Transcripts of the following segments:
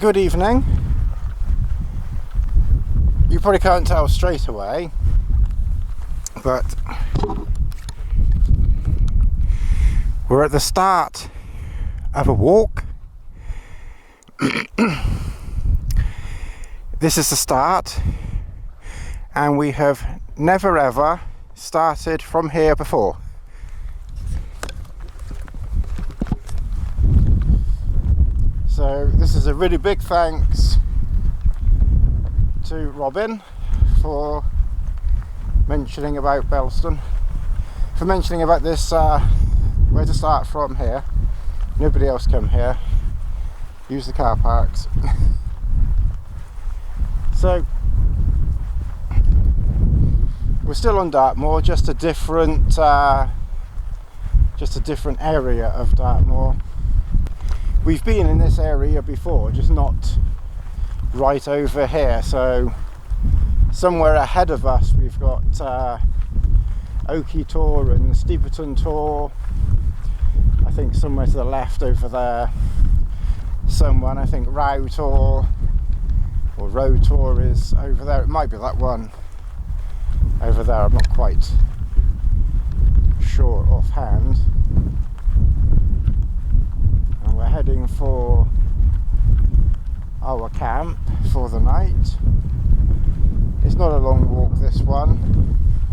Good evening. You probably can't tell straight away, but we're at the start of a walk. This is the start, and we have never ever started from here before. So this is a really big thanks to Robin for mentioning about Belston, for mentioning about this, where to start from here. Nobody else come here, use the car parks. So we're still on Dartmoor, just a different area of Dartmoor. We've been in this area before, just not right over here. So somewhere ahead of us we've got Oakey Tor and Steeperton Tor. I think somewhere to the left over there someone, I think Row Tor or Row Tor is over there. It might be that one over there, I'm not quite sure offhand. And we're heading for our camp for the night. It's not a long walk, this one,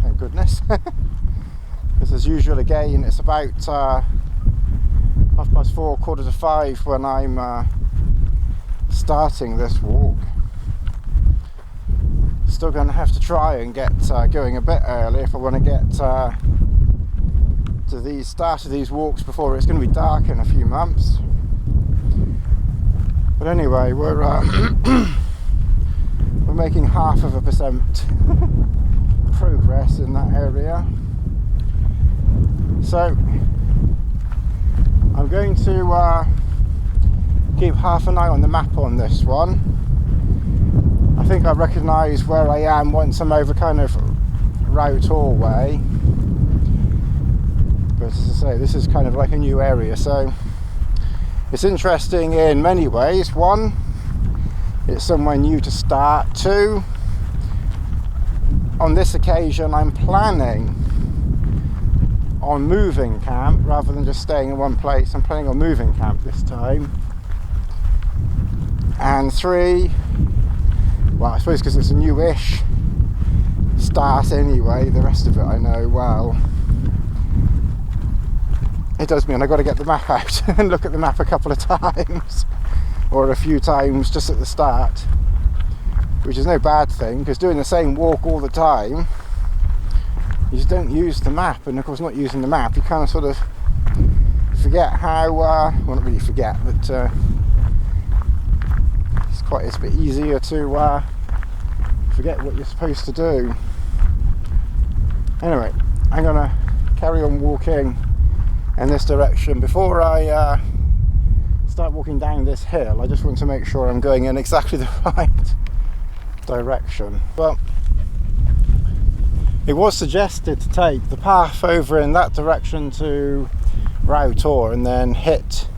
thank goodness. Because as usual, again, it's about 4:30, 4:45 when I'm starting this walk. Still going to have to try and get going a bit early if I want to get to the start of these walks before it's going to be dark in a few months. But anyway, we're making 0.5% progress in that area. So I'm going to keep half an eye on the map on this one. I think I recognise where I am once I'm over kind of Row Tor way. But as I say, this is kind of like a new area, so it's interesting in many ways. One, it's somewhere new to start. Two, on this occasion I'm planning on moving camp rather than just staying in one place. I'm planning on moving camp this time. And three, well, I suppose because it's a newish start anyway, the rest of it I know well. It does mean I've got to get the map out and look at the map a couple of times, or a few times just at the start, which is no bad thing, because doing the same walk all the time, you just don't use the map. And of course, not using the map, you kind of sort of forget how, well, not really forget, but it's a bit easier to forget what you're supposed to do. Anyway, I'm going to carry on walking in this direction. Before I start walking down this hill, I just want to make sure I'm going in exactly the right direction. Well, it was suggested to take the path over in that direction to Row Tor and then hit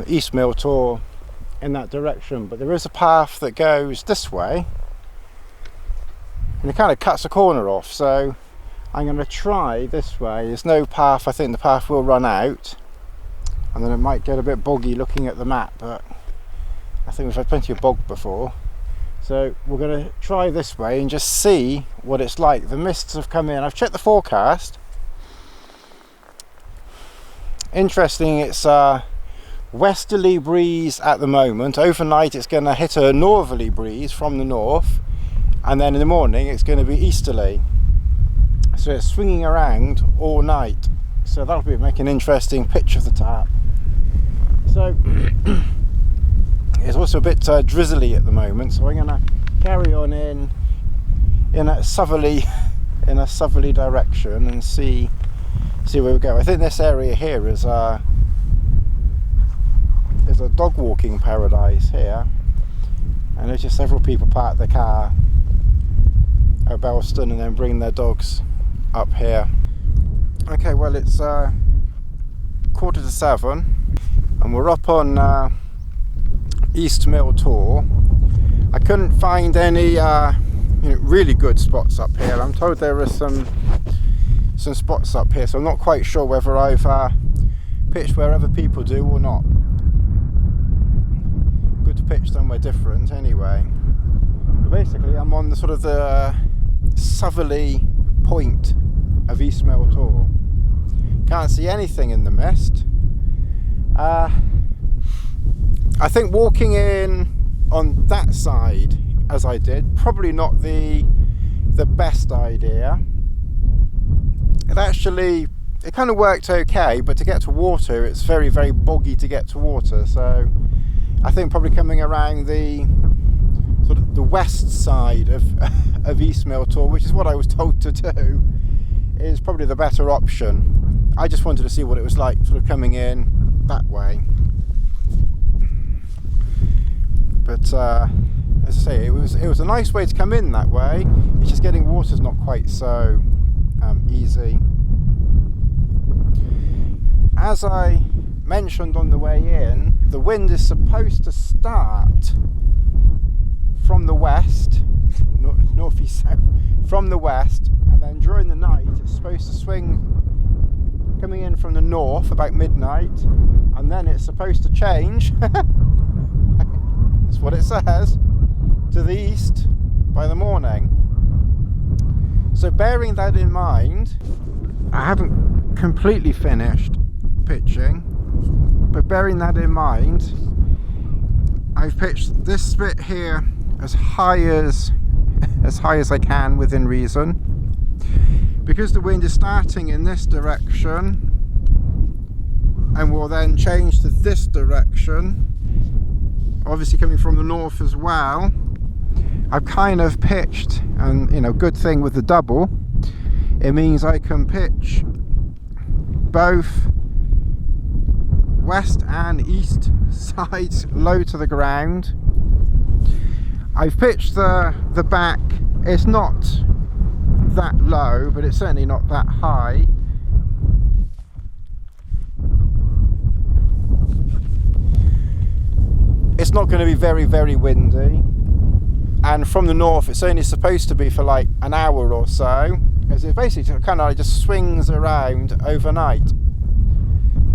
East Mill Tor in that direction, but there is a path that goes this way and it kind of cuts a corner off, so I'm going to try this way. There's no path, I think the path will run out and then it might get a bit boggy looking at the map, but I think we've had plenty of bog before. So we're going to try this way and just see what it's like. The mists have come in. I've checked the forecast. Interesting, it's a westerly breeze at the moment. Overnight it's going to hit a northerly breeze from the north, and then in the morning it's going to be easterly. So it's swinging around all night. So that'll be making an interesting pitch of the tap. So it's also a bit drizzly at the moment, so I'm going to carry on in a southerly direction and see where we go. I think this area here is a dog walking paradise here, and there's just several people park their car at Belston and then bring their dogs up here. Okay, well, it's 7:15 and we're up on East Mill Tor. I couldn't find any really good spots up here. I'm told there are some spots up here, so I'm not quite sure whether I've pitched where other people do or not. Good to pitch somewhere different anyway. But basically I'm on the sort of the southerly point of East Mill Tor. Can't see anything in the mist. I think walking in on that side as I did, probably not the best idea. It kind of worked okay, but to get to water it's very, very boggy to get to water, so I think probably coming around the sort of the west side of East Mill Tor, which is what I was told to do, is probably the better option. I just wanted to see what it was like sort of coming in that way. But as I say, it was a nice way to come in that way. It's just getting water's not quite so easy. As I mentioned on the way in, the wind is supposed to start from the west, northeast south, from the west, and then during the night it's supposed to swing coming in from the north about midnight, and then it's supposed to change that's what it says, to the east by the morning. So bearing that in mind, I haven't completely finished pitching, but bearing that in mind, I've pitched this bit here as high as I can within reason. Because the wind is starting in this direction and will then change to this direction, obviously coming from the north as well, I've kind of pitched, and good thing with the double, it means I can pitch both west and east sides low to the ground. I've pitched the back, it's not that low, but it's certainly not that high. It's not going to be very, very windy, and from the north it's only supposed to be for like an hour or so, as it basically kind of just swings around overnight.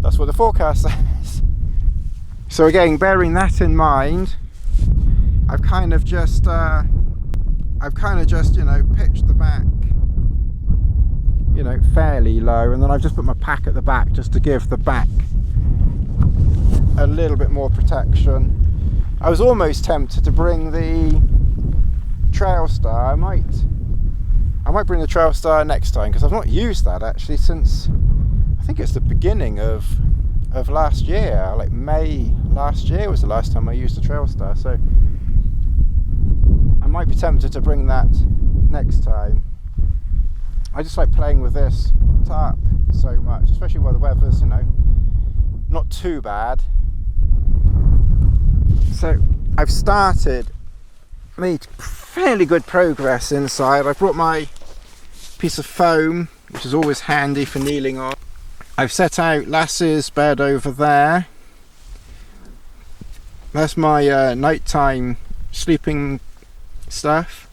That's what the forecast says. So again, bearing that in mind, I've kind of just pitched the back fairly low, and then I've just put my pack at the back just to give the back a little bit more protection. I was almost tempted to bring the Trail Star. I might bring the Trail Star next time, because I've not used that actually since I think it's the beginning of last year. Like May last year was the last time I used the Trail Star, so I might be tempted to bring that next time. I just like playing with this tarp so much, especially while the weather's not too bad. So I've made fairly good progress inside. I've brought my piece of foam, which is always handy for kneeling on. I've set out Lass's bed over there. That's my nighttime sleeping stuff.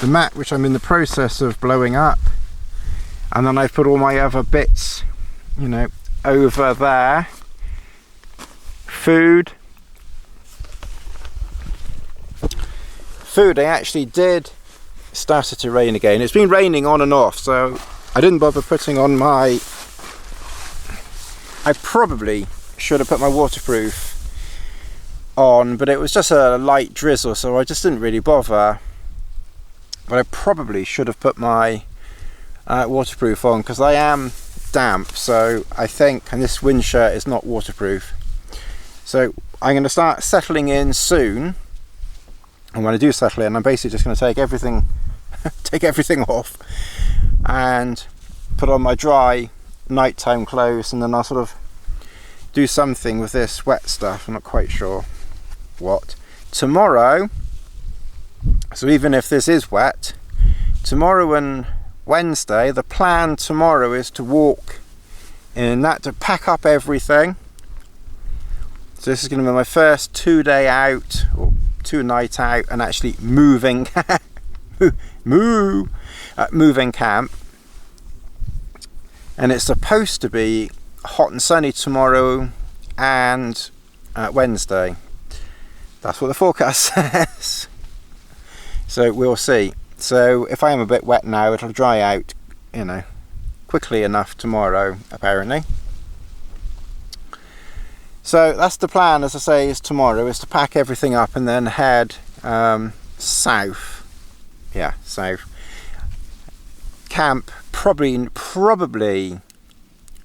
The mat, which I'm in the process of blowing up, and then I've put all my other bits over there. Food, I actually did started to rain again. It's been raining on and off, so I didn't bother putting on my, I probably should have put my waterproof on, but it was just a light drizzle, so I just didn't really bother. But I probably should have put my waterproof on, because I am damp, so I think, and this wind shirt is not waterproof, so I'm going to start settling in soon. And when I do settle in, I'm basically just going to take everything off and put on my dry nighttime clothes, and then I'll sort of do something with this wet stuff. I'm not quite sure what. Tomorrow, so even if this is wet, tomorrow and Wednesday, the plan tomorrow is to walk in that, to pack up everything, So this is going to be my first 2-day out, or 2-night out, and actually moving moving camp. And it's supposed to be hot and sunny tomorrow and Wednesday. That's what the forecast says. So we'll see. So if I am a bit wet now, it'll dry out, you know, quickly enough tomorrow, apparently. So that's the plan, as I say, is tomorrow is to pack everything up and then head south. Yeah, south. Camp probably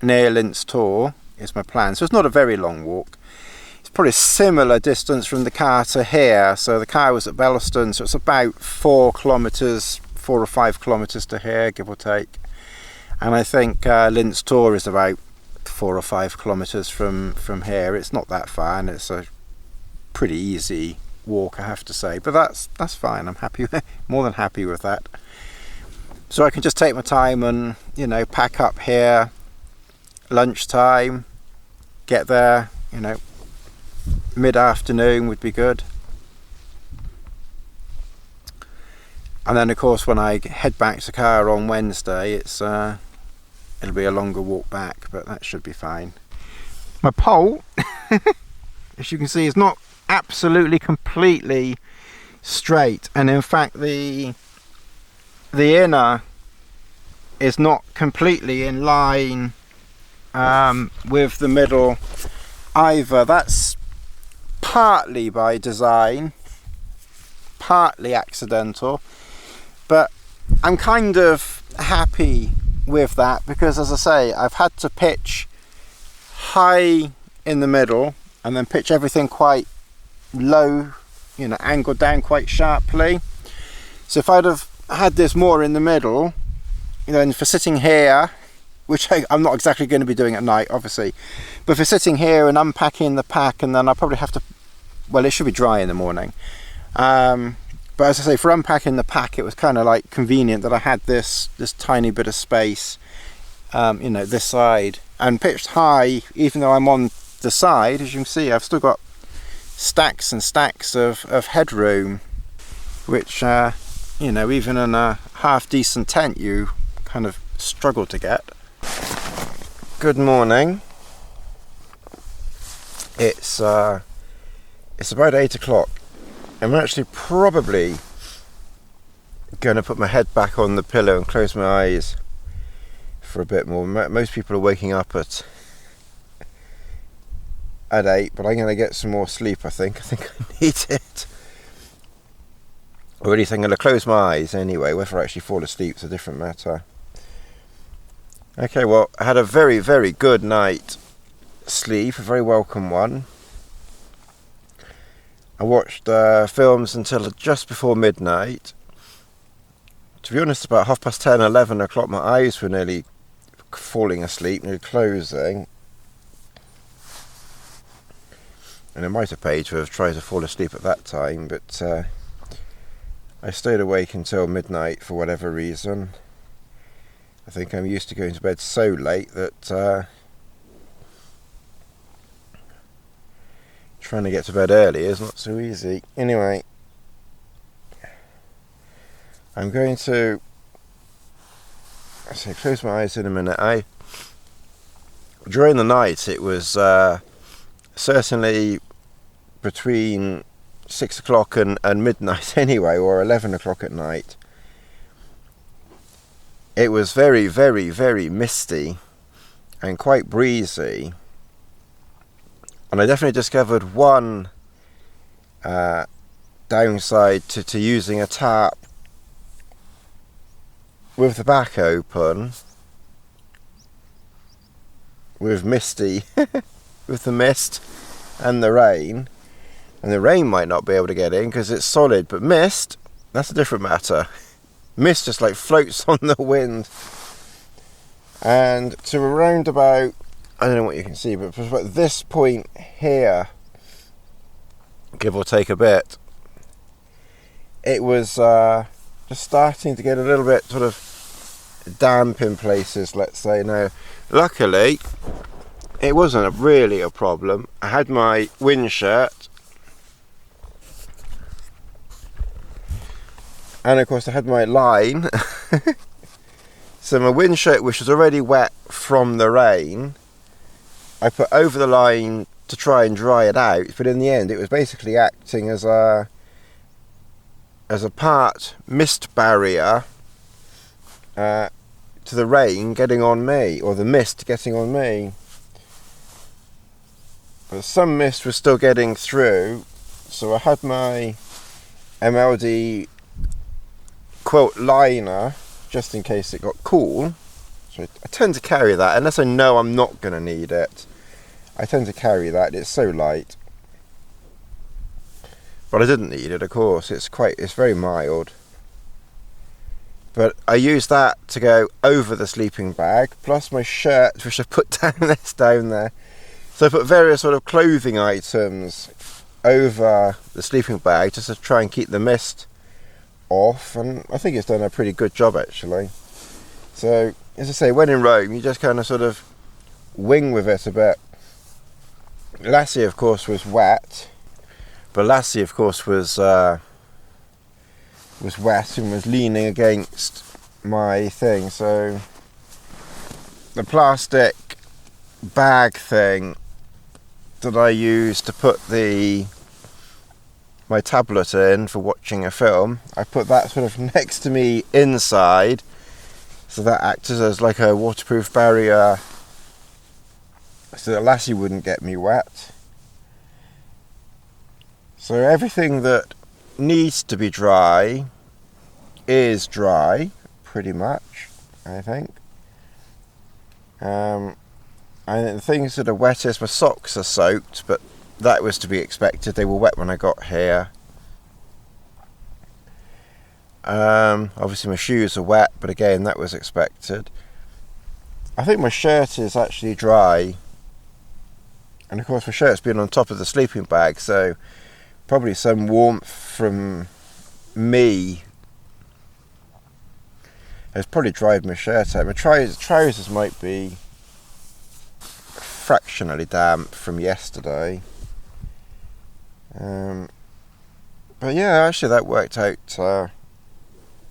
near Linz Tor is my plan. So it's not a very long walk. It's probably a similar distance from the car to here. So the car was at Bellaston, so it's about 4 or 5 kilometres to here, give or take. And I think Linz Tor is about 4 or 5 kilometres from here. It's not that far, and it's a pretty easy walk, I have to say. But that's fine. I'm happy, more than happy with that. So I can just take my time and, you know, pack up here, lunchtime, get there, you know, mid-afternoon would be good. And then of course when I head back to the car on Wednesday, it'll be a longer walk back, but that should be fine. My pole, as you can see, is not absolutely completely straight, and in fact the inner is not completely in line with the middle either. That's partly by design, partly accidental, but I'm kind of happy with that because, as I say, I've had to pitch high in the middle and then pitch everything quite low, you know, angled down quite sharply. So if I'd have had this more in the middle, you know, and for sitting here, which I'm not exactly going to be doing at night, obviously, but for sitting here and unpacking the pack, and then I'll probably have to, well, it should be dry in the morning. But as I say, for unpacking the pack, it was kind of like convenient that I had this tiny bit of space, you know, this side, and pitched high. Even though I'm on the side, as you can see, I've still got stacks and stacks of headroom, which, you know, even in a half decent tent, you kind of struggle to get. Good morning. It's about 8 o'clock. I'm actually probably going to put my head back on the pillow and close my eyes for a bit more. Most people are waking up at 8, but I'm going to get some more sleep, I think. I need it. I really think I'm going to close my eyes anyway. Whether I actually fall asleep is a different matter. Okay, well, I had a very, very good night sleep, a very welcome one. I watched films until just before midnight. To be honest, about 10:30, 11 o'clock, my eyes were nearly falling asleep, nearly closing. And I might have paid to have tried to fall asleep at that time, but I stayed awake until midnight for whatever reason. I think I'm used to going to bed so late that trying to get to bed early is not so easy. Anyway, I'm going to close my eyes in a minute. During the night it was certainly between 6 o'clock and midnight anyway, or 11 o'clock at night. It was very, very, very misty and quite breezy. And I definitely discovered one downside to using a tarp with the back open, with misty, with the mist and the rain. And the rain might not be able to get in because it's solid, but mist, that's a different matter. Mist just like floats on the wind. And to around about, I don't know what you can see, but at this point here, give or take a bit, it was just starting to get a little bit sort of damp in places, let's say. Now, luckily, it wasn't really a problem. I had my wind shirt, and of course I had my line. So my wind shirt, which was already wet from the rain, I put over the line to try and dry it out, but in the end it was basically acting as a part mist barrier to the rain getting on me, or the mist getting on me. But some mist was still getting through, so I had my MLD quilt liner just in case it got cool. So I tend to carry that unless I know I'm not going to need it. I tend to carry that. It's so light. But I didn't need it, of course. It's very mild. But I used that to go over the sleeping bag, plus my shirt, which I put down there. So I put various sort of clothing items over the sleeping bag just to try and keep the mist off, and I think it's done a pretty good job actually. So as I say, when in Rome you just kind of sort of wing with it a bit. Lassie of course was wet, but Lassie of course was wet and was leaning against my thing, so the plastic bag thing that I used to put my tablet in for watching a film, I put that sort of next to me inside, so that acted as like a waterproof barrier so that Lassie wouldn't get me wet. So everything that needs to be dry is dry, pretty much, I think. And the things that are wettest, my socks are soaked, but that was to be expected. They were wet when I got here. Obviously my shoes are wet, but again that was expected. I think my shirt is actually dry, and of course my shirt's been on top of the sleeping bag, so probably some warmth from me has probably dried my shirt out. My trousers might be fractionally damp from yesterday. But yeah, actually that worked out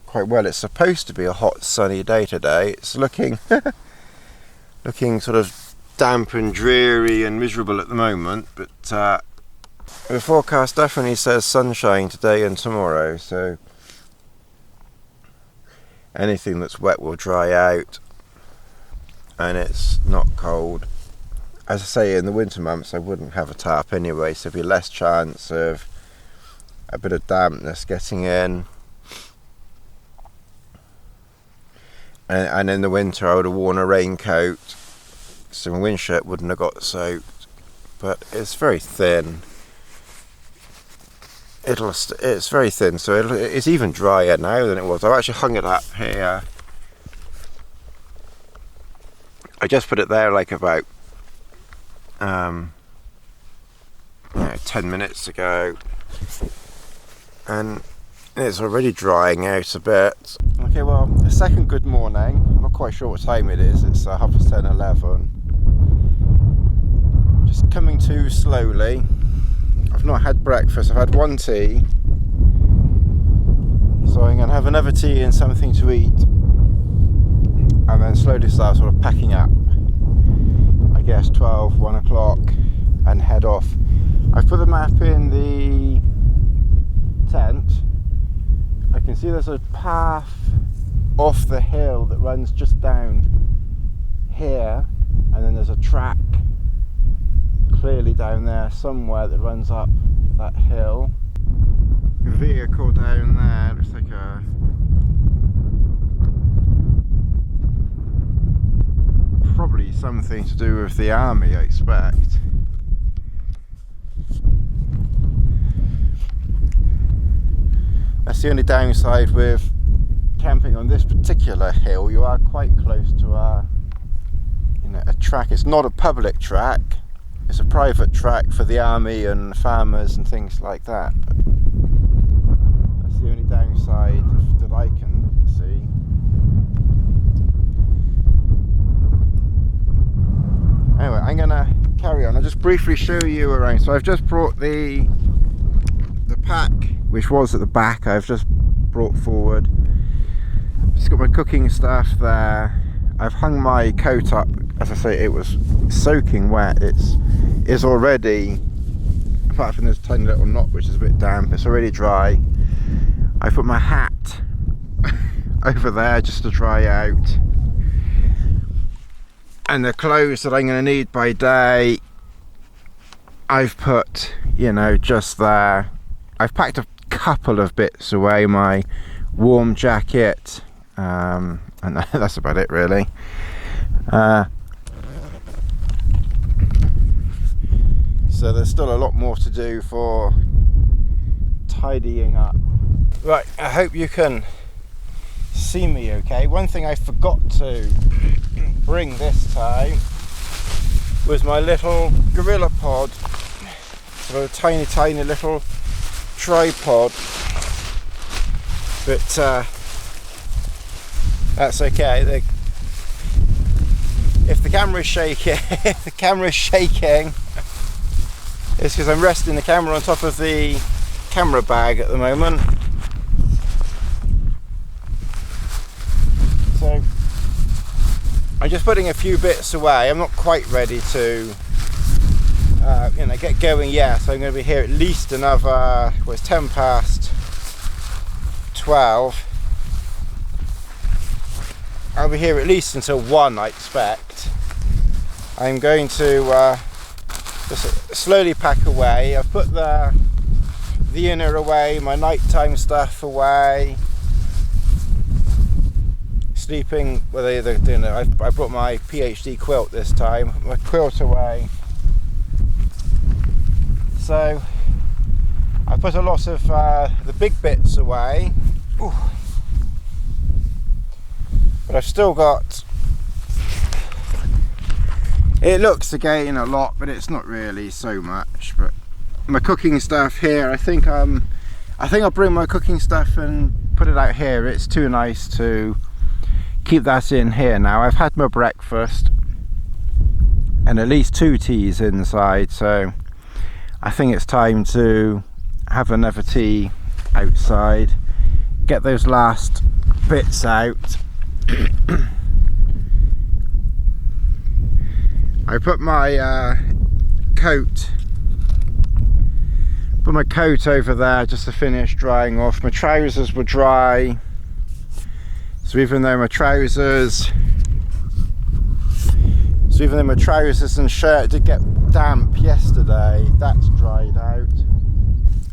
quite well. It's supposed to be a hot sunny day today. It's looking sort of damp and dreary and miserable at the moment, but the forecast definitely says sunshine today and tomorrow, so anything that's wet will dry out, and it's not cold. As I say, in the winter months I wouldn't have a tarp anyway, so there'd be less chance of a bit of dampness getting in. And in the winter I would have worn a raincoat, so my wind shirt wouldn't have got soaked. But it's very thin. It's very thin, so it's even drier now than it was. I've actually hung it up here. I just put it there like about 10 minutes ago, and it's already drying out a bit. Okay, well, the second good morning. I'm not quite sure what time it is. It's 10:30, 11. Just coming to slowly. I've not had breakfast. I've had one tea, so I'm going to have another tea and something to eat, and then slowly start sort of packing up. I guess 12, 1 o'clock, and head off. I've put the map in the tent. I can see there's a path off the hill that runs just down here, and then there's a track clearly down there somewhere that runs up that hill. A vehicle down there, looks like probably something to do with the army, I expect. That's the only downside with camping on this particular hill. You are quite close to a track. It's not a public track. It's a private track for the army and farmers and things like that. But that's the only downside that I can see. Anyway, I'm gonna carry on. I'll just briefly show you around. So I've just brought the pack, which was at the back, I've just brought forward. Just got my cooking stuff there. I've hung my coat up. As I say, it was soaking wet. It's already, apart from this tiny little knot which is a bit damp, it's already dry. I put my hat over there just to dry out. And the clothes that I'm going to need by day, I've put, you know, just there. I've packed a couple of bits away, my warm jacket, and that's about it really. So there's still a lot more to do for tidying up. Right, I hope you can see me okay. One thing I forgot to bring this time was my little GorillaPod, sort of tiny little tripod, but that's okay. If the camera's shaking, it's because I'm resting the camera on top of the camera bag at the moment. So I'm just putting a few bits away. I'm not quite ready to get going yet, so I'm going to be here at least another, well, it's 10 past 12. I'll be here at least until 1, I expect. I'm going to just slowly pack away. I've put the inner away, my nighttime stuff away. Sleeping, well, I brought my PhD quilt this time, my quilt away. So I put a lot of the big bits away. Ooh. But I've still got, it looks again a lot, but it's not really so much. But my cooking stuff here, I think I'll bring my cooking stuff and put it out here. It's too nice to keep that in here now. I've had my breakfast and at least 2 teas inside, so I think it's time to have another tea outside, get those last bits out. I put my coat over there just to finish drying off. My trousers were dry, so even though my trousers and shirt did get damp yesterday, that's dried out.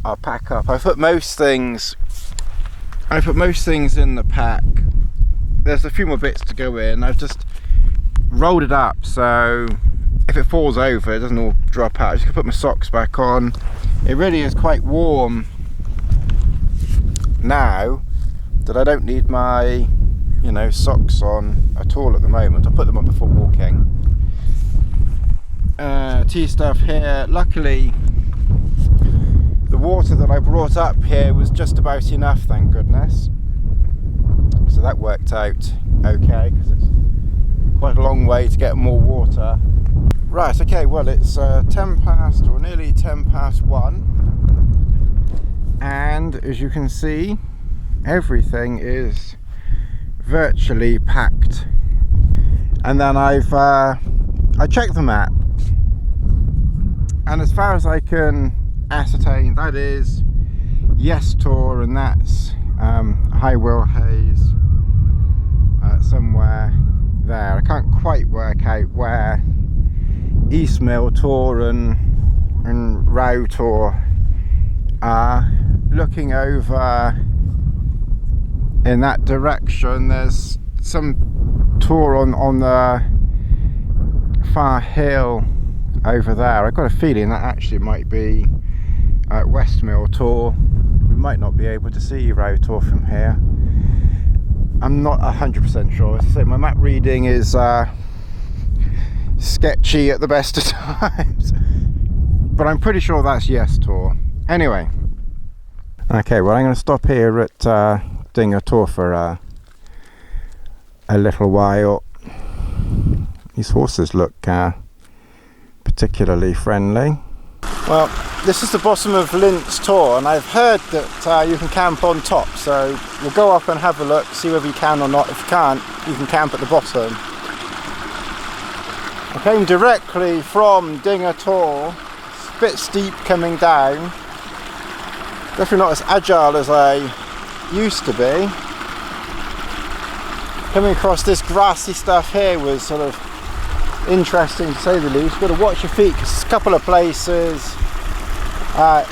I'll pack up. I put most things in the pack. There's a few more bits to go in. I've just rolled it up so if it falls over it doesn't all drop out. I just put my socks back on. It really is quite warm now that I don't need my socks on at all at the moment. I put them on before walking. Tea stuff here. Luckily the water that I brought up here was just about enough, thank goodness. So that worked out okay, because it's quite a long way to get more water. Right, okay, well it's 10 past or nearly 10 past 1, and as you can see everything is virtually packed. And then I checked the map, and as far as I can ascertain, that is Yes Tor, and that's High Will Hayes, somewhere there. I can't quite work out where East Mill Tor and Row Tor are. Looking over in that direction, there's some Tor on the far hill over there. I've got a feeling that actually might be West Mill Tor. We might not be able to see Row Tor from here. I'm not 100% sure. As I say, my map reading is sketchy at the best of times, but I'm pretty sure that's Yes Tor. Anyway, okay, well I'm going to stop here at Dinga Tor for a little while. These horses look particularly friendly. Well, this is the bottom of Linz Tor, and I've heard that you can camp on top, so we'll go up and have a look, see whether you can or not. If you can't, you can camp at the bottom. I came directly from Dinge Tor. It's a bit steep coming down. Definitely not as agile as I used to be. Coming across this grassy stuff here was sort of interesting to say the least. You've got to watch your feet because there's a couple of places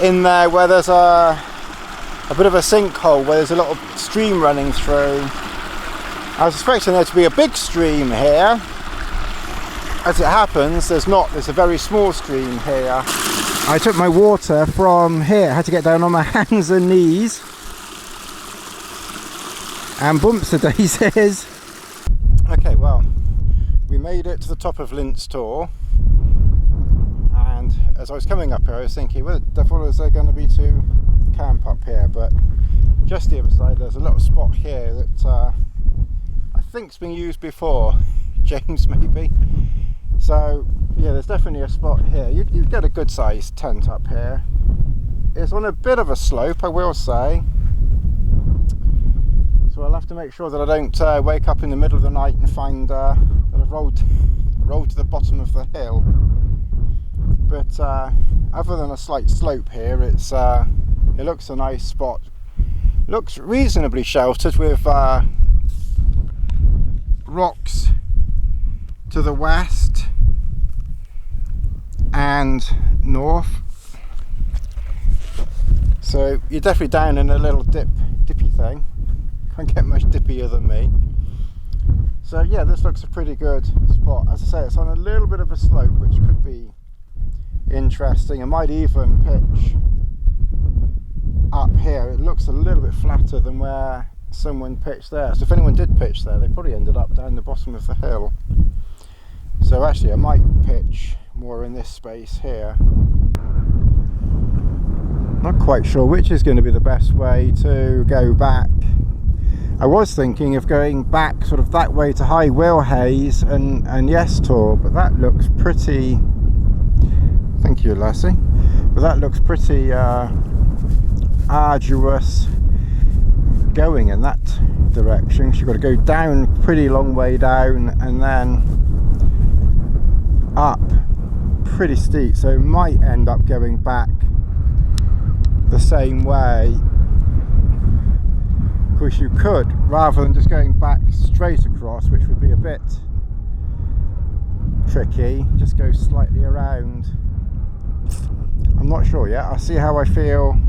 in there where there's a bit of a sinkhole where there's a lot of stream running through. I was expecting there to be a big stream here. As it happens, there's not. There's a very small stream here. I took my water from here. I had to get down on my hands and knees. And bumps the daisies. Okay, well, we made it to the top of Linz Tor. And as I was coming up here, I was thinking, well, the devil is there going to be to camp up here? But just the other side, there's a little spot here that I think's been used before. James, maybe. So, yeah, there's definitely a spot here. You'd get a good sized tent up here. It's on a bit of a slope, I will say. So I'll have to make sure that I don't wake up in the middle of the night and find that I've rolled to the bottom of the hill. But other than a slight slope here, it looks a nice spot. Looks reasonably sheltered with rocks to the west and north. So you're definitely down in a little dippy thing. Can't get much dippier than me. So yeah, this looks a pretty good spot. As I say, it's on a little bit of a slope, which could be interesting. I might even pitch up here. It looks a little bit flatter than where someone pitched there. So if anyone did pitch there, they probably ended up down the bottom of the hill. So actually I might pitch more in this space here. Not quite sure which is going to be the best way to go back. I was thinking of going back sort of that way to High Wilhays and Yestor, but that looks pretty, thank you Lassie, but that looks pretty arduous going in that direction. So you've got to go down pretty long way down and then up pretty steep, so it might end up going back the same way. Of course you could, rather than just going back straight across, which would be a bit tricky, just go slightly around. I'm not sure yet. I'll see how I feel.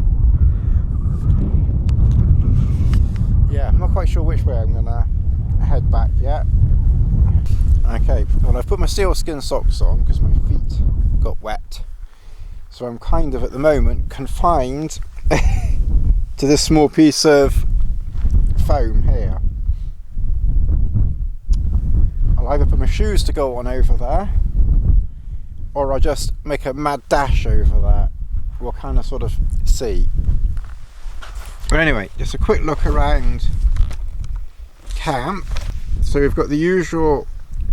Yeah, I'm not quite sure which way I'm gonna head back yet. Okay, well, I've put my sealskin socks on because my feet got wet, so I'm kind of at the moment confined to this small piece of foam here. I'll either put my shoes to go on over there, or I'll just make a mad dash over that. We'll kind of sort of see. But anyway, just a quick look around camp. So we've got the usual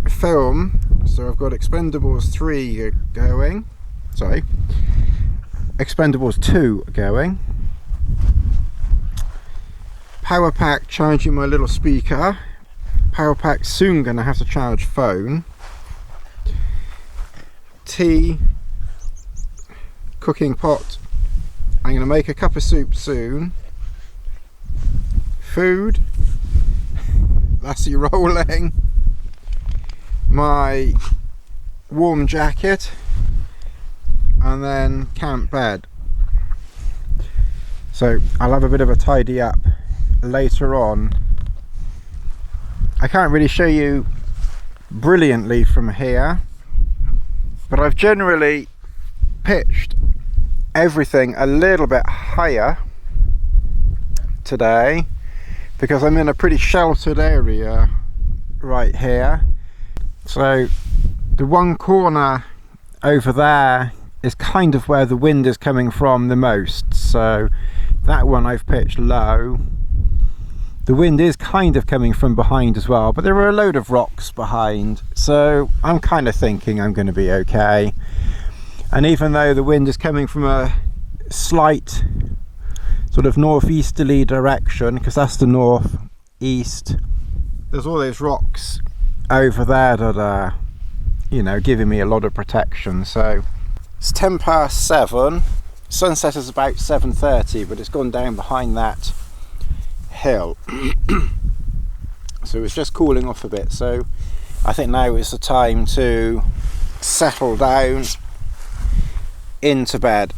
film. So I've got Expendables 3 going. Sorry, Expendables 2 going. Power pack charging my little speaker. Power pack soon going to have to charge phone. Tea. Cooking pot. I'm going to make a cup of soup soon. Food. Lassie rolling. My warm jacket. And then camp bed. So I'll have a bit of a tidy up later on. I can't really show you brilliantly from here, but I've generally pitched everything a little bit higher today because I'm in a pretty sheltered area right here. So the one corner over there is kind of where the wind is coming from the most, so that one I've pitched low. The wind is kind of coming from behind as well, but there are a load of rocks behind, so I'm kind of thinking I'm going to be okay. And even though the wind is coming from a slight sort of northeasterly direction, because that's the northeast, there's all those rocks over there that are, you know, giving me a lot of protection. So it's 7:10. Sunset is about 7:30, but it's gone down behind that hill. So it's just cooling off a bit, so I think now is the time to settle down into bed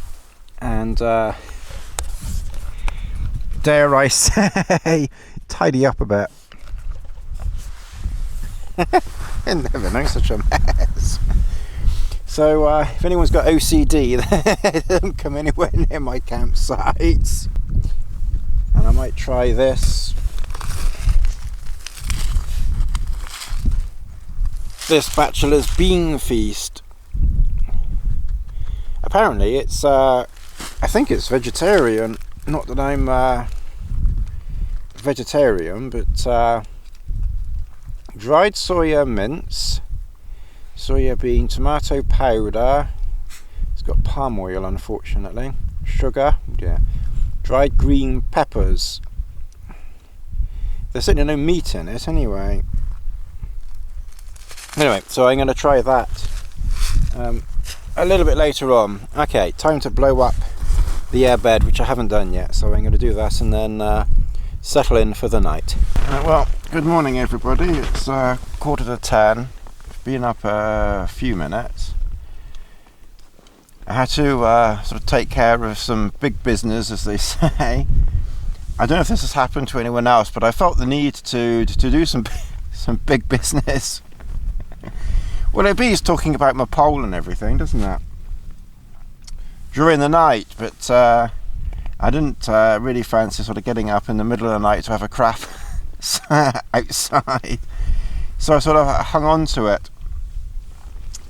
and dare I say tidy up a bit. I never know such a mess. So if anyone's got OCD, they don't come anywhere near my campsites. And I might try this bachelor's bean feast. Apparently it's I think it's vegetarian. Not that I'm vegetarian, but dried soya mince, soya bean, tomato powder, it's got palm oil unfortunately, sugar, yeah, dried green peppers. There's certainly no meat in it anyway. Anyway, so I'm going to try that a little bit later on. Okay, time to blow up the airbed, which I haven't done yet, so I'm going to do that and then settle in for the night. Well, good morning everybody. It's 9:45. Been up a few minutes. I had to sort of take care of some big business, as they say. I don't know if this has happened to anyone else, but I felt the need to do some big business. Well, it beats talking about my pole and everything, doesn't it? During the night, but I didn't really fancy sort of getting up in the middle of the night to have a crap outside. So I sort of hung on to it.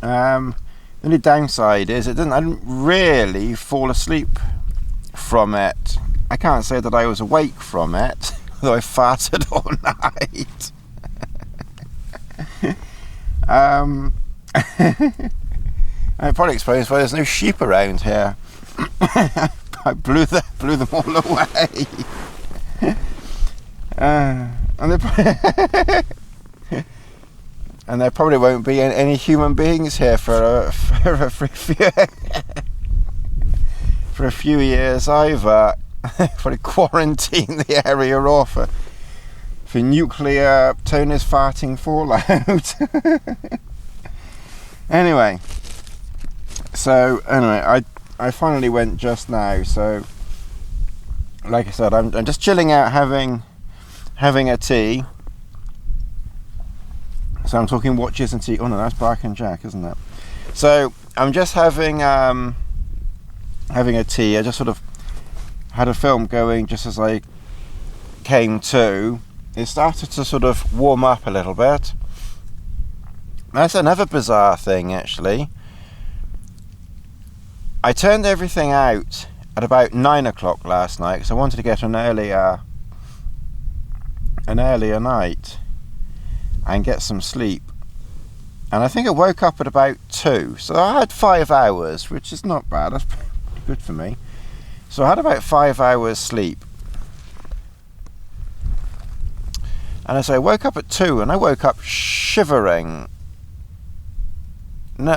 The only downside is I didn't really fall asleep from it. I can't say that I was awake from it, though I farted all night. It probably explains why there's no sheep around here. I blew them all away. And there probably won't be any human beings here for a few years either. Probably quarantine the area off for nuclear Tony's farting fallout. Anyway, I finally went just now. So, like I said, I'm just chilling out, having a tea. So I'm talking watches and tea. Oh no, that's Bark and Jack, isn't it? So I'm just having a tea. I just sort of had a film going just as I came to. It started to sort of warm up a little bit. That's another bizarre thing, actually. I turned everything out at about 9 o'clock last night because I wanted to get an earlier night and get some sleep. And I think I woke up at about 2. So I had 5 hours, which is not bad. That's pretty good for me. So I had about 5 hours sleep. And as I woke up at 2, and I woke up shivering. No,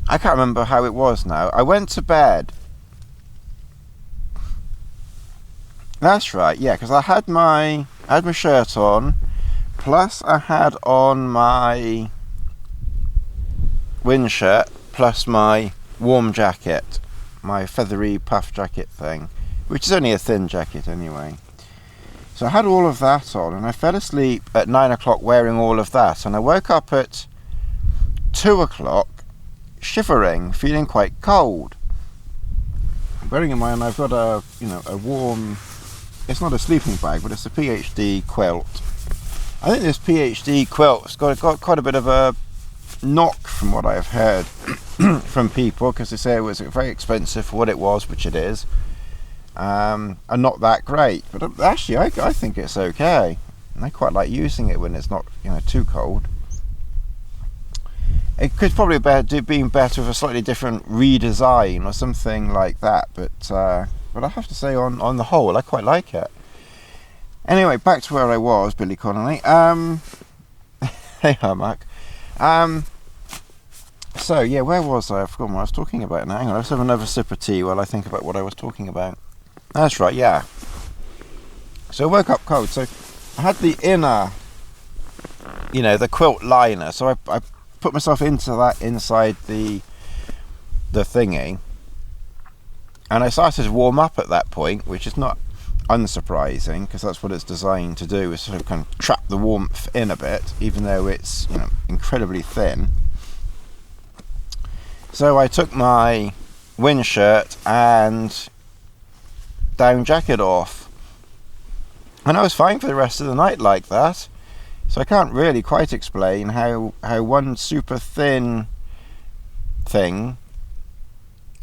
I can't remember how it was now. I went to bed. That's right, yeah, because I had my shirt on, plus I had on my wind shirt, plus my warm jacket, my feathery puff jacket thing, which is only a thin jacket anyway. So I had all of that on, and I fell asleep at 9 o'clock wearing all of that, and I woke up at 2 o'clock shivering, feeling quite cold. Bearing in mind I've got a warm, it's not a sleeping bag, but it's a PhD quilt. I think this PhD quilt's got quite a bit of a knock from what I've heard from people, because they say it was very expensive for what it was, which it is. are not that great. But actually, I think it's okay. And I quite like using it when it's not, too cold. It could probably do being better with a slightly different redesign or something like that. But I have to say, on the whole, I quite like it. Anyway, back to where I was, Billy Connolly. Hey, Mark. So yeah, where was I? I've forgotten what I was talking about now. Hang on, let's have another sip of tea while I think about what I was talking about. That's right, yeah. So I woke up cold. So I had the inner, the quilt liner. So I put myself into that inside the thingy, and I started to warm up at that point, which is not unsurprising because that's what it's designed to do, is sort of kind of trap the warmth in a bit, even though it's incredibly thin. So I took my wind shirt and down jacket off, and I was fine for the rest of the night like that. So I can't really quite explain how one super thin thing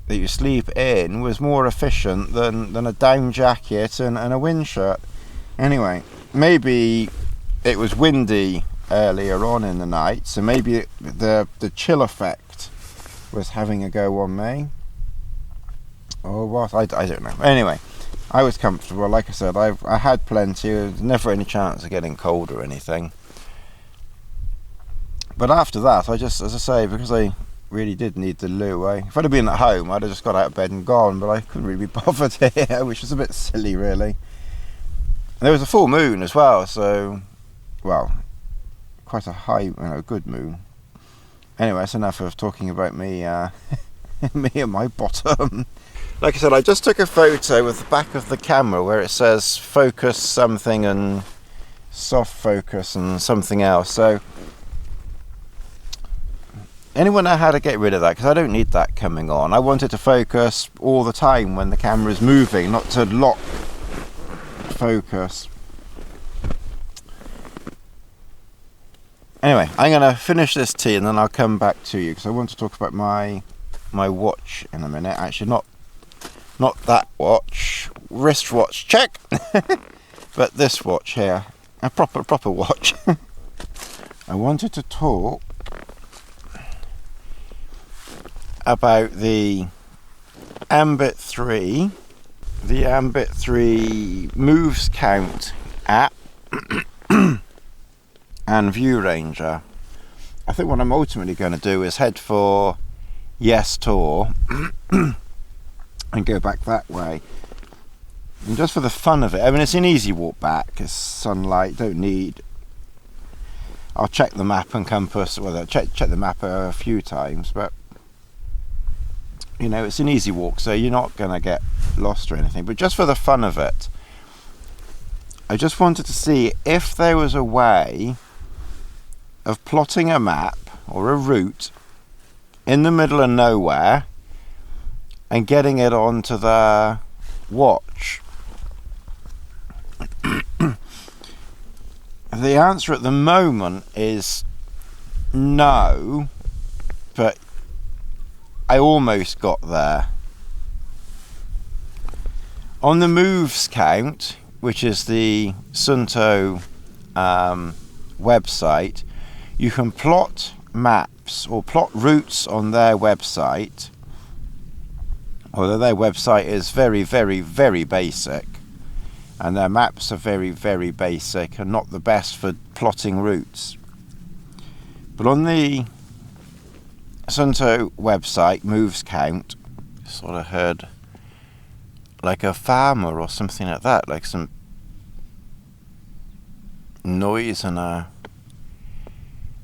that you sleep in was more efficient than a down jacket and a wind shirt. Anyway, maybe it was windy earlier on in the night, so maybe the chill effect was having a go on me, or what, I don't know. Anyway, I was comfortable. Like I said, I had plenty. There's never any chance of getting cold or anything. But after that, I just, as I say, because I really did need the loo, if I'd have been at home, I'd have just got out of bed and gone, but I couldn't really be bothered here, which was a bit silly, really. And there was a full moon as well, so, well, quite a high, good moon. Anyway, that's enough of talking about me, me and my bottom. Like I said, I just took a photo with the back of the camera where it says focus something and soft focus and something else. So anyone know how to get rid of that? Because I don't need that coming on. I want it to focus all the time when the camera is moving, not to lock focus. Anyway, I'm going to finish this tea and then I'll come back to you because I want to talk about my watch in a minute. Actually, not that watch, wristwatch, check, but this watch here, a proper watch. I wanted to talk about the Ambit 3, the Ambit 3 Moves Count app, and View Ranger. I think what I'm ultimately going to do is head for Yes Tor and go back that way. And just for the fun of it, I mean, it's an easy walk back. It's sunlight, don't need... I'll check the map and compass, well, I'll check the map a few times, but it's an easy walk, so you're not going to get lost or anything. But just for the fun of it, I just wanted to see if there was a way of plotting a map or a route in the middle of nowhere and getting it onto the watch. The answer at the moment is no, but I almost got there. On the Moves Count, which is the Suunto website, you can plot maps or plot routes on their website, although their website is very, very, very basic, and their maps are very, very basic and not the best for plotting routes. But on the Suunto website, Moves Count, sort of heard like a farmer or something like that, like some noise and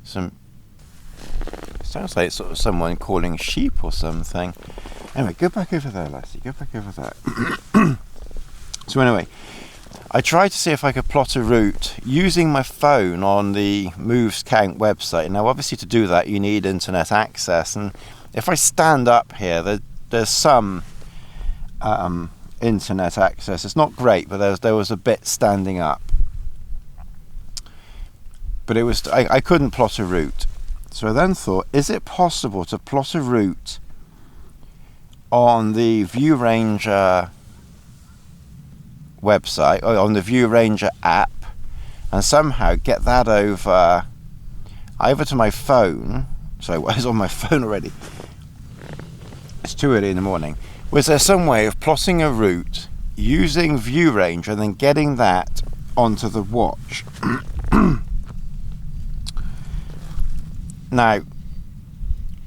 some, sounds like sort of someone calling sheep or something. Anyway, go back over there, Lassie, go back over there. So anyway, I tried to see if I could plot a route using my phone on the Moves Count website. Now obviously to do that you need internet access, and if I stand up here, there's some internet access. It's not great, but there was a bit standing up. But it was I couldn't plot a route. So I then thought, is it possible to plot a route on the View Ranger website, or on the ViewRanger app, and somehow get that over either to my phone. So it's on my phone already. It's too early in the morning. Was there some way of plotting a route using ViewRanger and then getting that onto the watch? Now,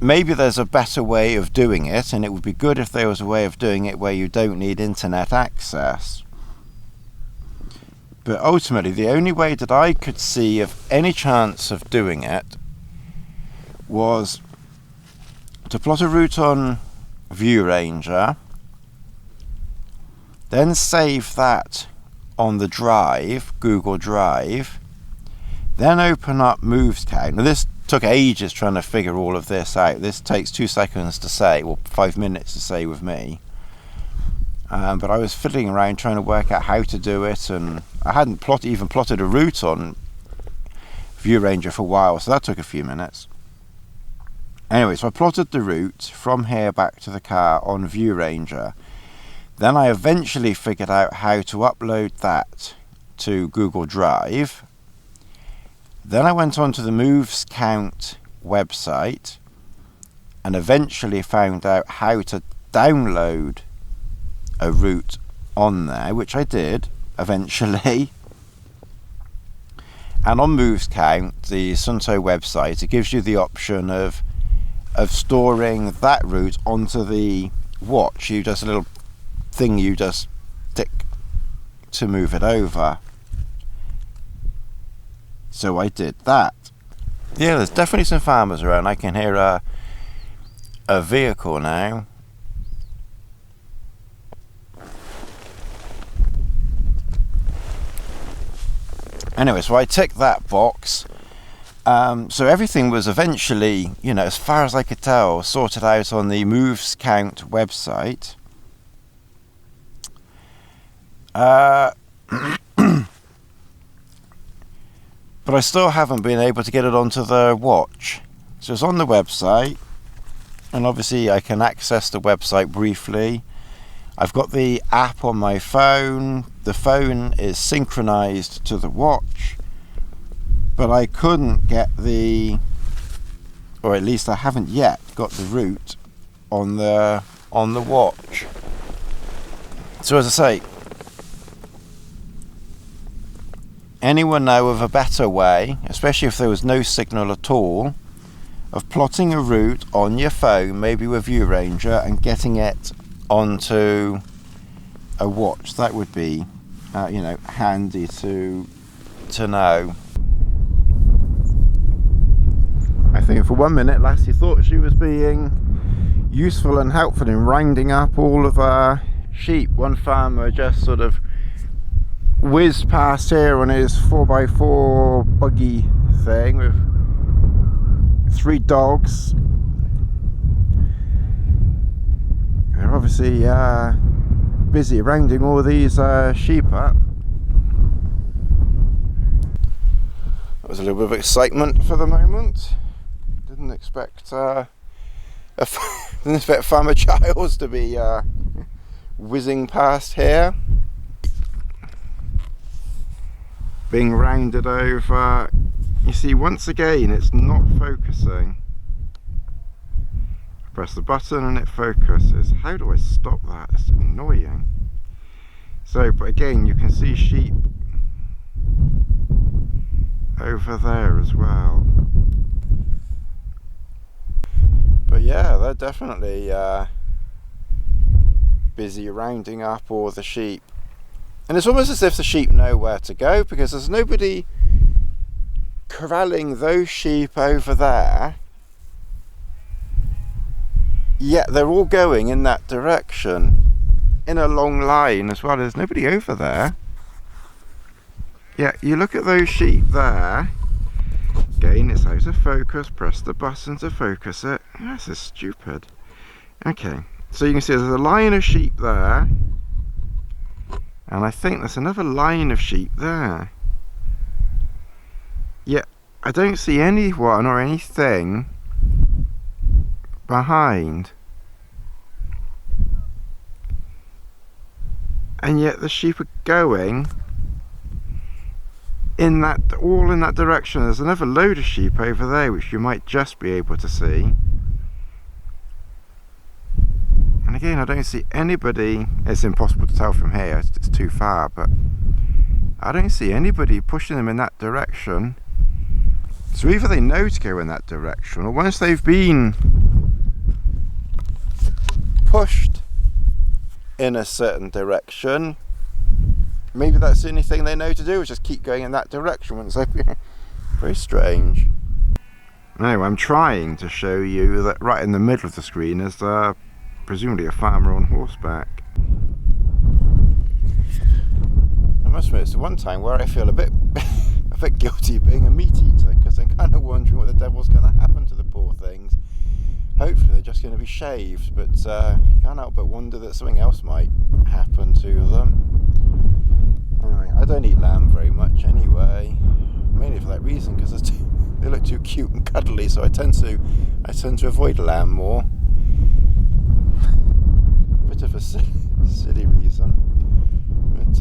maybe there's a better way of doing it, and it would be good if there was a way of doing it where you don't need internet access. But ultimately, the only way that I could see of any chance of doing it was to plot a route on ViewRanger, then save that on the drive, Google Drive, then open up Moves Count. Now this took ages trying to figure all of this out. This takes 2 seconds to say, well 5 minutes to say with me. But I was fiddling around trying to work out how to do it, and I hadn't even plotted a route on ViewRanger for a while, so that took a few minutes. Anyway, so I plotted the route from here back to the car on ViewRanger. Then I eventually figured out how to upload that to Google Drive. Then I went on to the Moves Count website and eventually found out how to download a route on there, which I did eventually. And on Moves Count, the Suunto website, it gives you the option of storing that route onto the watch. You just a little thing you just tick to move it over. So I did that. Yeah, there's definitely some farmers around. I can hear a vehicle now. Anyway, so I ticked that box. So everything was eventually, as far as I could tell, sorted out on the Moves Count website. But I still haven't been able to get it onto the watch. So it's on the website, and obviously I can access the website briefly. I've got the app on my phone. The phone is synchronized to the watch, but I couldn't get or at least I haven't yet got the route on the watch. So as I say, anyone know of a better way, especially if there was no signal at all, of plotting a route on your phone, maybe with ViewRanger, and getting it onto a watch? That would be, handy to know. I think for 1 minute, Lassie thought she was being useful and helpful in rounding up all of our sheep. One farmer just sort of whizzed past here on his 4x4 buggy thing with 3 dogs. They're obviously busy rounding all these sheep up. That was a little bit of excitement for the moment. Didn't expect Farmer Giles to be whizzing past here, being rounded over. You see, once again, it's not focusing. Press the button and it focuses. How do I stop that? It's annoying. So, but again, you can see sheep over there as well. But yeah, they're definitely busy rounding up all the sheep. And it's almost as if the sheep know where to go, because there's nobody corralling those sheep over there, yet they're all going in that direction in a long line as well. There's nobody over there. Yeah, you look at those sheep there. Again, it's out of focus. Press the button to focus it. This is stupid. Okay, so you can see there's a line of sheep there, and I think there's another line of sheep there. Yeah, I don't see anyone or anything behind. and yet the sheep are going in that, all in that direction. There's another load of sheep over there which you might just be able to see. And again, I don't see anybody. It's impossible to tell from here, it's too far, but I don't see anybody pushing them in that direction. So either they know to go in that direction, or once they've been pushed in a certain direction, maybe that's the only thing they know to do, is just keep going in that direction. Once they very strange. Anyway, I'm trying to show you that right in the middle of the screen is presumably a farmer on horseback. I must admit, it's the one time where I feel a bit guilty being a meat eater, because I'm kind of wondering what the devil's going to happen to the poor things. Hopefully they're just going to be shaved, but you can't help but wonder that something else might happen to them. Anyway, I don't eat lamb very much anyway, mainly for that reason, because they look too cute and cuddly, so I tend to avoid lamb more. Bit of a silly reason, but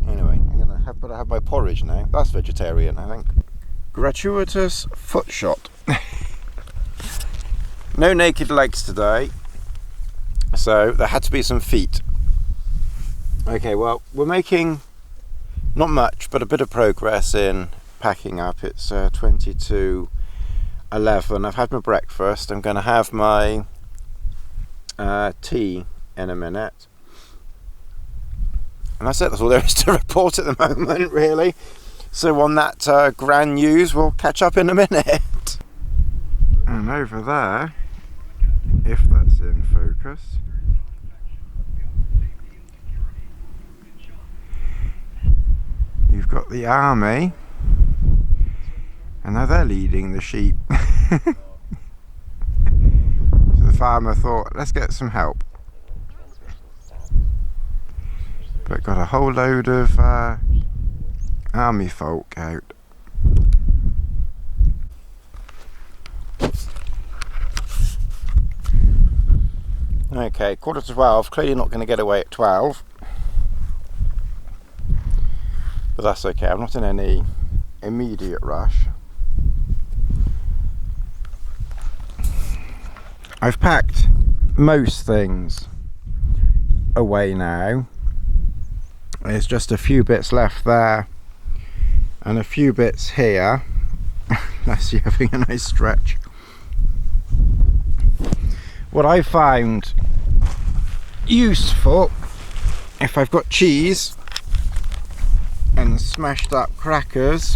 anyway, I have my porridge now. That's vegetarian, I think. Gratuitous foot shot. No naked legs today, so there had to be some feet. Okay, well, we're making not much, but a bit of progress in packing up. It's 22:11. I've had my breakfast. I'm going to have my tea in a minute. And that's it. That's all there is to report at the moment, really. So on that grand news, we'll catch up in a minute. And over there, if that's in focus, you've got the army, and now they're leading the sheep. So the farmer thought, let's get some help. But got a whole load of army folk out. Okay, 11:45, clearly not going to get away at 12. But that's okay, I'm not in any immediate rush. I've packed most things away now. There's just a few bits left there and a few bits here. That's you having a nice stretch. What I found useful, if I've got cheese and smashed up crackers,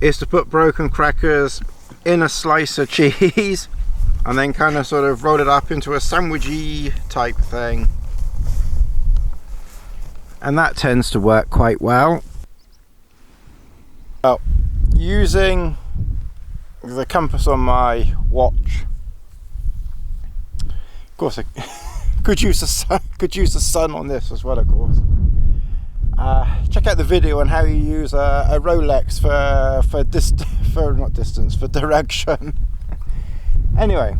is to put broken crackers in a slice of cheese and then kind of sort of roll it up into a sandwichy type thing. And that tends to work quite well. Well, using the compass on my watch, of course I could use the sun on this as well, of course. Check out the video on how you use a Rolex for direction. Anyway,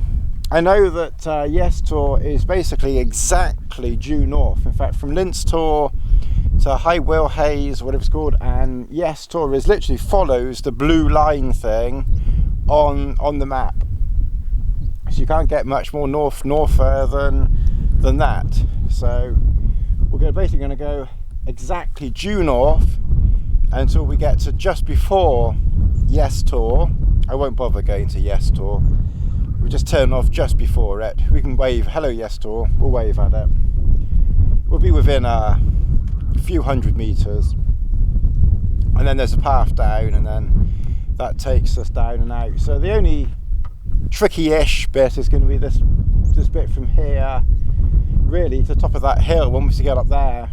I know that Yestor is basically exactly due north. In fact, from Linztor to High Will Hayes, whatever it's called, and Yestor is literally follows the blue line thing on the map. So you can't get much more norther than that. So we're basically going to go exactly due north until we get to just before Yestor. I won't bother going to Yestor. We just turn off just before it. We can wave, hello Yestor, we'll wave at it. We'll be within a few hundred meters. And then there's a path down, and then that takes us down and out. So the only tricky-ish bit is going to be this bit from here, really, to the top of that hill. Once we get up there,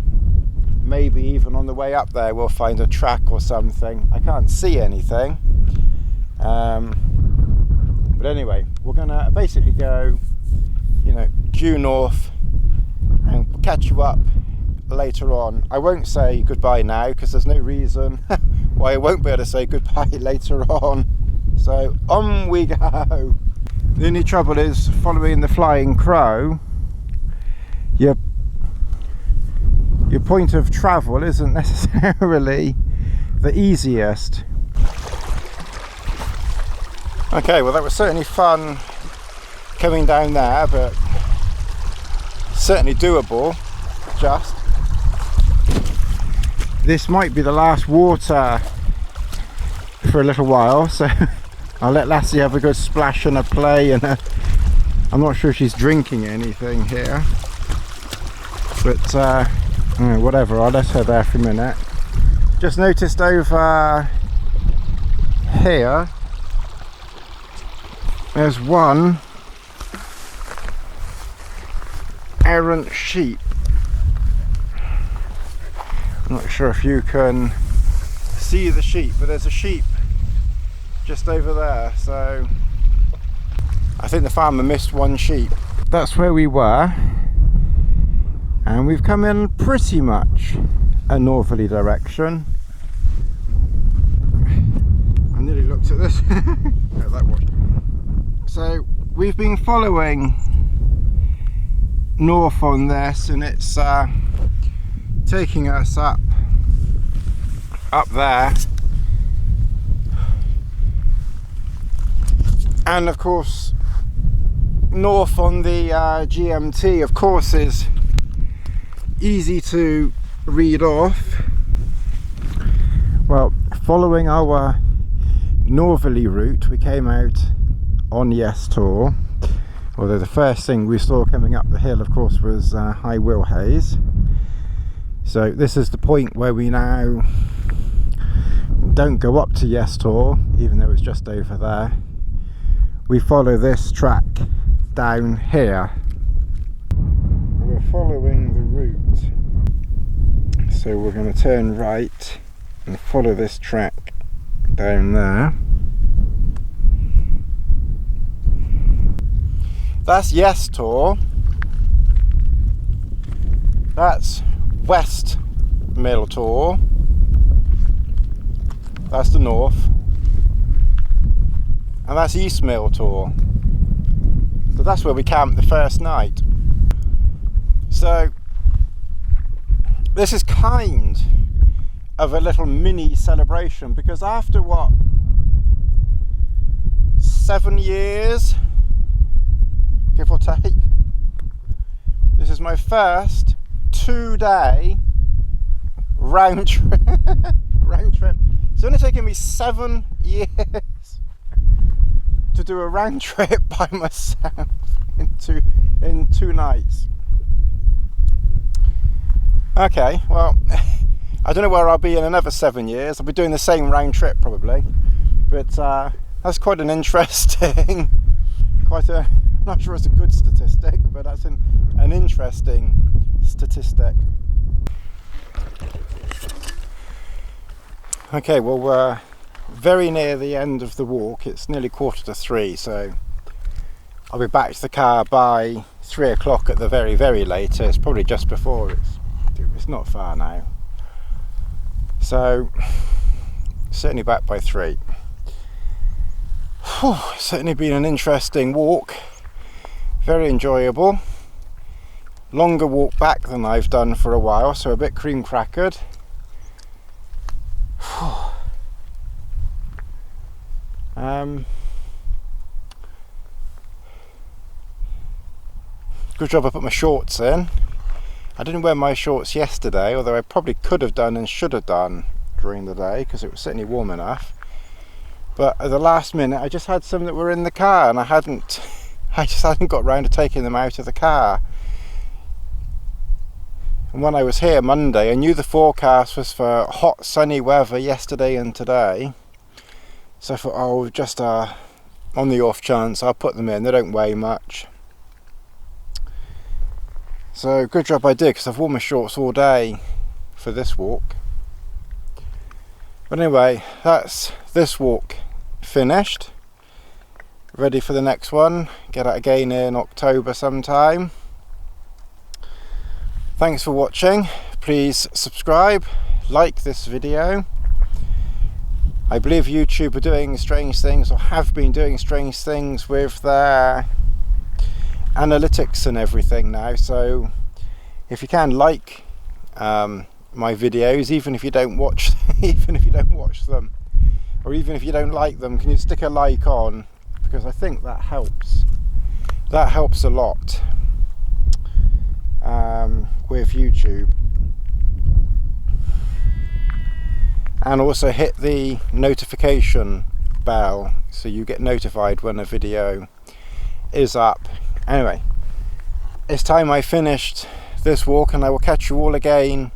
maybe even on the way up there, we'll find a track or something. I can't see anything. But anyway, we're gonna basically go, due north, and we'll catch you up later on. I won't say goodbye now because there's no reason why I won't be able to say goodbye later on. So on we go. The only trouble is, following the Flying Crow, your point of travel isn't necessarily the easiest. Okay, well that was certainly fun coming down there, but certainly doable. Just this might be the last water for a little while, so I'll let Lassie have a good splash and a play, and I'm not sure she's drinking anything here, but whatever, I'll let her there for a minute. Just noticed over here there's one errant sheep. I'm not sure if you can see the sheep, but there's a sheep just over there, so I think the farmer missed one sheep. That's where we were, and we've come in pretty much a northerly direction. I nearly looked at this. No, that was. So we've been following north on this, and it's taking us up there, and of course north on the GMT of course is easy to read off. Well, following our northerly route, we came out on Yes Tor, although the first thing we saw coming up the hill of course was High Willhays. So this is the point where we now don't go up to Yes Tor, even though it's just over there. We follow this track down here. We're following the route, so we're going to turn right and follow this track down there. That's Yes Tor. That's West Mill Tor. That's the north, and that's East Mill Tor. So that's where we camped the first night. So this is kind of a little mini celebration, because after what, 7 years, give or take, this is my first 2-day round trip. It's only taken me 7 years to do a round trip by myself in 2 nights. Okay, well, I don't know where I'll be in another 7 years. I'll be doing the same round trip probably, but that's quite an interesting, I'm not sure it's a good statistic, but that's an interesting statistic. Okay, well we're very near the end of the walk. It's nearly 2:45, so I'll be back to the car by 3 o'clock at the very, very latest, probably just before. It's not far now, so certainly back by 3. It's certainly been an interesting walk, very enjoyable. Longer walk back than I've done for a while, so a bit cream crackered. Good job I put my shorts in. I didn't wear my shorts yesterday, although I probably could have done and should have done during the day, because it was certainly warm enough. But at the last minute I just had some that were in the car, and I just hadn't got round to taking them out of the car. And when I was here Monday, I knew the forecast was for hot sunny weather yesterday and today, so I thought, oh, just on the off chance I'll put them in. They don't weigh much, so good job I did, because I've worn my shorts all day for this walk. But anyway, that's this walk finished, ready for the next one. Get out again in October sometime. Thanks for watching. Please subscribe, like this video, I believe YouTube are doing strange things, or have been doing strange things with their analytics and everything now. So if you can like my videos, even if you don't watch them, or even if you don't like them, can you stick a like on? Because I think that helps a lot with YouTube. And also hit the notification bell so you get notified when a video is up. Anyway, it's time I finished this walk, and I will catch you all again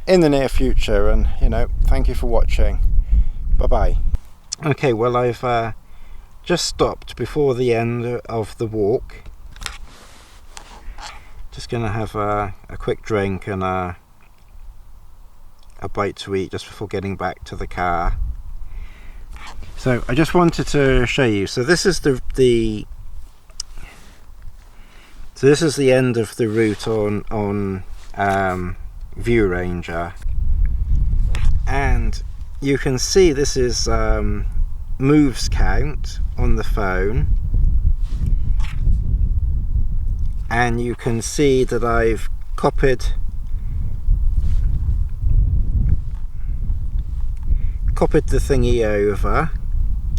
in the near future. And thank you for watching. Bye bye. Okay, well, I've just stopped before the end of the walk. Just gonna have a quick drink and a bite to eat just before getting back to the car. So I just wanted to show you. So this is the end of the route on View Ranger, and you can see this is moves count on the phone, and you can see that I've copied the thingy over,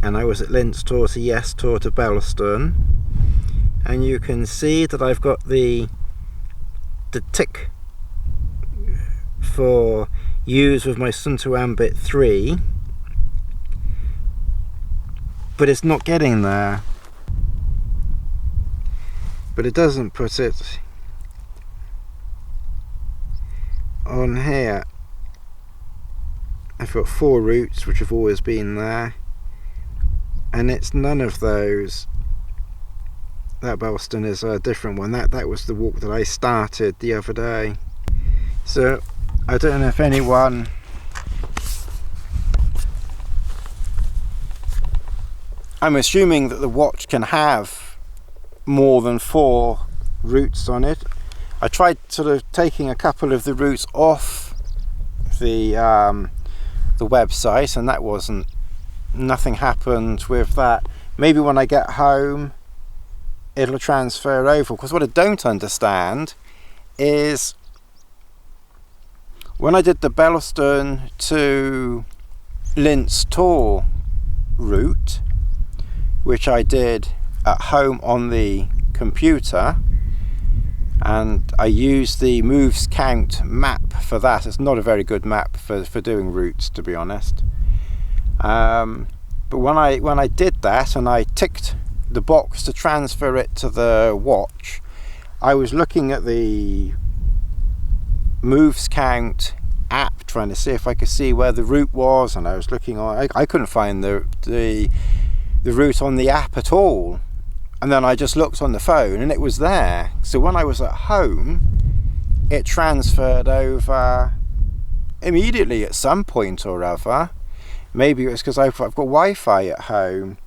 and I was at Lince to Yes to Bellston, and you can see that I've got the tick for use with my Suunto Ambit 3, but it's not getting there. But it doesn't put it on here. I've got 4 routes which have always been there, and it's none of those. That Bellston is a different one. That was the walk that I started the other day. So I don't know if anyone I'm assuming that the watch can have more than 4 routes on it. I tried sort of taking a couple of the routes off the website, and nothing happened with that. Maybe when I get home it'll transfer over, because what I don't understand is when I did the Bellston to Lince Tor route, which I did at home on the computer, and I used the moves count map for that. It's not a very good map for doing routes, to be honest. But when I did that and I ticked the box to transfer it to the watch, I was looking at the moves count app trying to see if I could see where the route was, and I was looking on. I couldn't find the route on the app at all. And then I just looked on the phone and it was there. So when I was at home, it transferred over immediately at some point or other. Maybe it was because I've got Wi-Fi at home,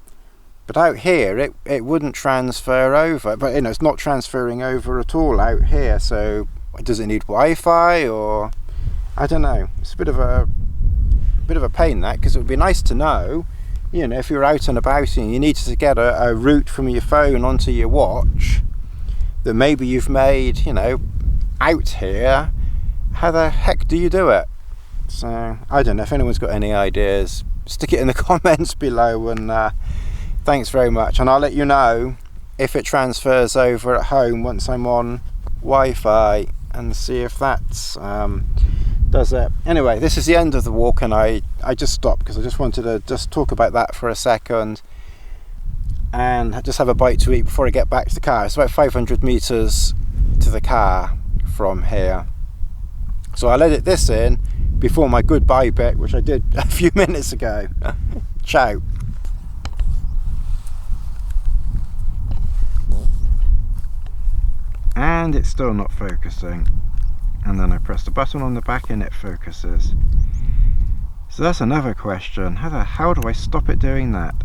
but out here it wouldn't transfer over. But it's not transferring over at all out here. So does it need Wi-Fi, or I don't know? It's a bit of a pain, that, because it would be nice to know. If you're out and about and you need to get a route from your phone onto your watch that maybe you've made, out here, how the heck do you do it? So, I don't know. If anyone's got any ideas, stick it in the comments below, and thanks very much. And I'll let you know if it transfers over at home once I'm on Wi-Fi, and see if that's does it. Anyway, this is the end of the walk, and I just stopped because I just wanted to just talk about that for a second and just have a bite to eat before I get back to the car. It's about 500 meters to the car from here, so I'll edit this in before my goodbye bit, which I did a few minutes ago. Ciao. And it's still not focusing. And then I press the button on the back and it focuses. So that's another question. How do I stop it doing that?